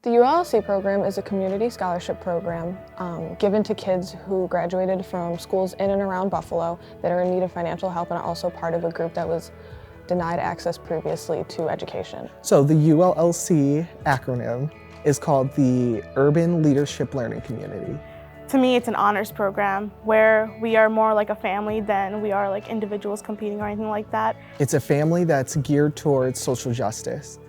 The ULLC program is a community scholarship program given to kids who graduated from schools in and around Buffalo that are in need of financial help and are also part of a group that was denied access previously to education. So the ULLC acronym is called the Urban Leadership Learning Community. To me, it's an honors program where we are more like a family than we are like individuals competing or anything like that. It's a family that's geared towards social justice.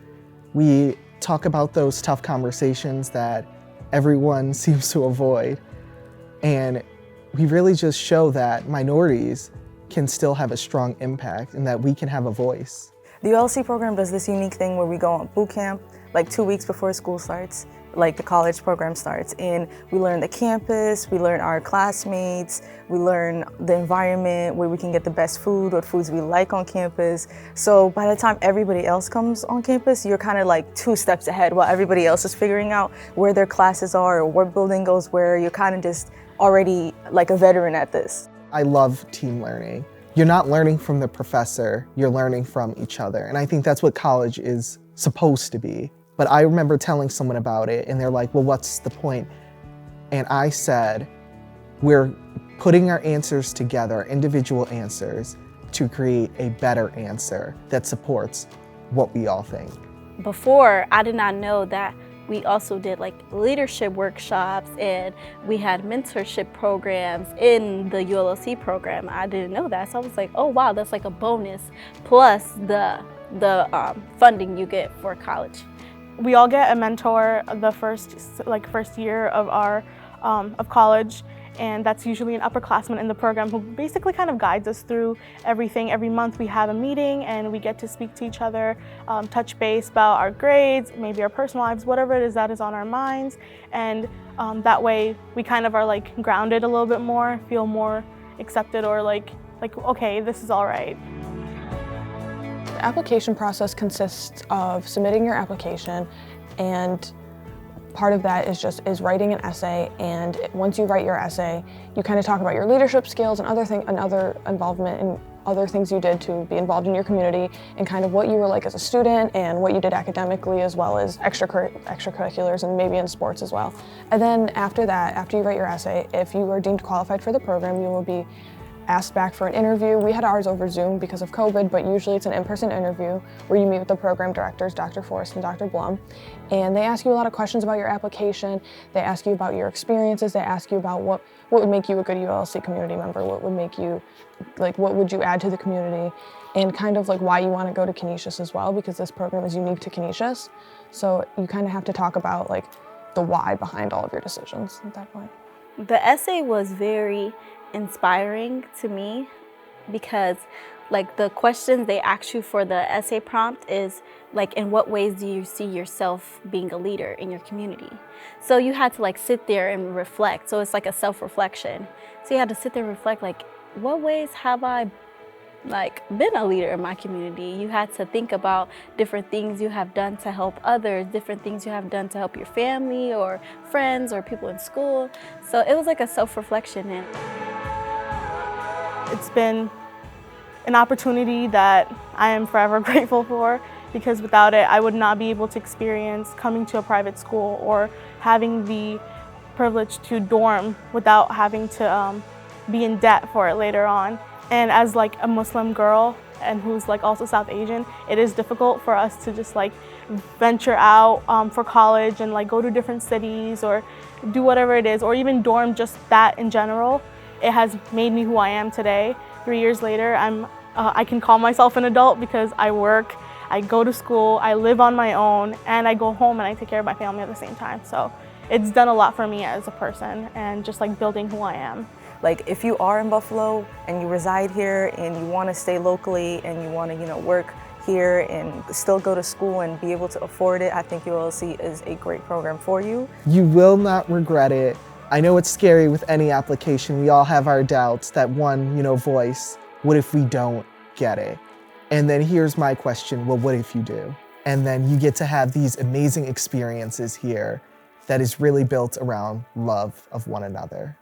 We talk about those tough conversations that everyone seems to avoid, and we really just show that minorities can still have a strong impact and that we can have a voice. The ULLC program does this unique thing where we go on boot camp like 2 weeks before school starts, like the college program starts, and we learn the campus, we learn our classmates, we learn the environment, where we can get the best food, what foods we like on campus. So by the time everybody else comes on campus, you're kind of like 2 steps ahead while everybody else is figuring out where their classes are or what building goes where. You're kind of just already like a veteran at this. I love team learning. You're not learning from the professor, you're learning from each other. And I think that's what college is supposed to be. But I remember telling someone about it and they're like, well, what's the point? And I said, we're putting our answers together, individual answers, to create a better answer that supports what we all think. Before, I did not know that we also did like leadership workshops and we had mentorship programs in the ULLC program. I didn't know that, so I was like, oh wow, that's like a bonus plus the funding you get for college. We all get a mentor the first year of our of college, and that's usually an upperclassman in the program who basically kind of guides us through everything. Every month we have a meeting and we get to speak to each other, touch base about our grades, maybe our personal lives, whatever it is that is on our minds, and that way we kind of are like grounded a little bit more, feel more accepted, or like okay, this is all right. The application process consists of submitting your application, and part of that is writing an essay. And once you write your essay, you kind of talk about your leadership skills and other involvement in other things you did to be involved in your community, and kind of what you were like as a student and what you did academically, as well as extracurriculars and maybe in sports as well. And then after that, after you write your essay, if you are deemed qualified for the program, you will be asked back for an interview. We had ours over Zoom because of COVID, but usually it's an in-person interview where you meet with the program directors, Dr. Forrest and Dr. Blum, and they ask you a lot of questions about your application. They ask you about your experiences. They ask you about what would make you a good ULLC community member, what would make you, like, what would you add to the community, and kind of like why you want to go to Canisius as well, because this program is unique to Canisius. So you kind of have to talk about like the why behind all of your decisions at that point. The essay was very inspiring to me because like the questions they ask you for the essay prompt is like, in what ways do you see yourself being a leader in your community? So you had to like sit there and reflect. So it's like a self-reflection. So you had to sit there and reflect, like, what ways have I like been a leader in my community? You had to think about different things you have done to help others, different things you have done to help your family or friends or people in school. So it was like a self-reflection. And it's been an opportunity that I am forever grateful for, because without it, I would not be able to experience coming to a private school or having the privilege to dorm without having to be in debt for it later on. And as like a Muslim girl and who's like also South Asian, it is difficult for us to just like venture out for college and like go to different cities or do whatever it is, or even dorm, just that in general. It has made me who I am today. 3 years later, I can call myself an adult because I work, I go to school, I live on my own, and I go home and I take care of my family at the same time. So it's done a lot for me as a person and just like building who I am. Like, if you are in Buffalo and you reside here and you want to stay locally and you want to, work here and still go to school and be able to afford it, I think ULLC is a great program for you. You will not regret it. I know it's scary with any application. We all have our doubts, that one, voice, what if we don't get it? And then here's my question, well, what if you do? And then you get to have these amazing experiences here that is really built around love of one another.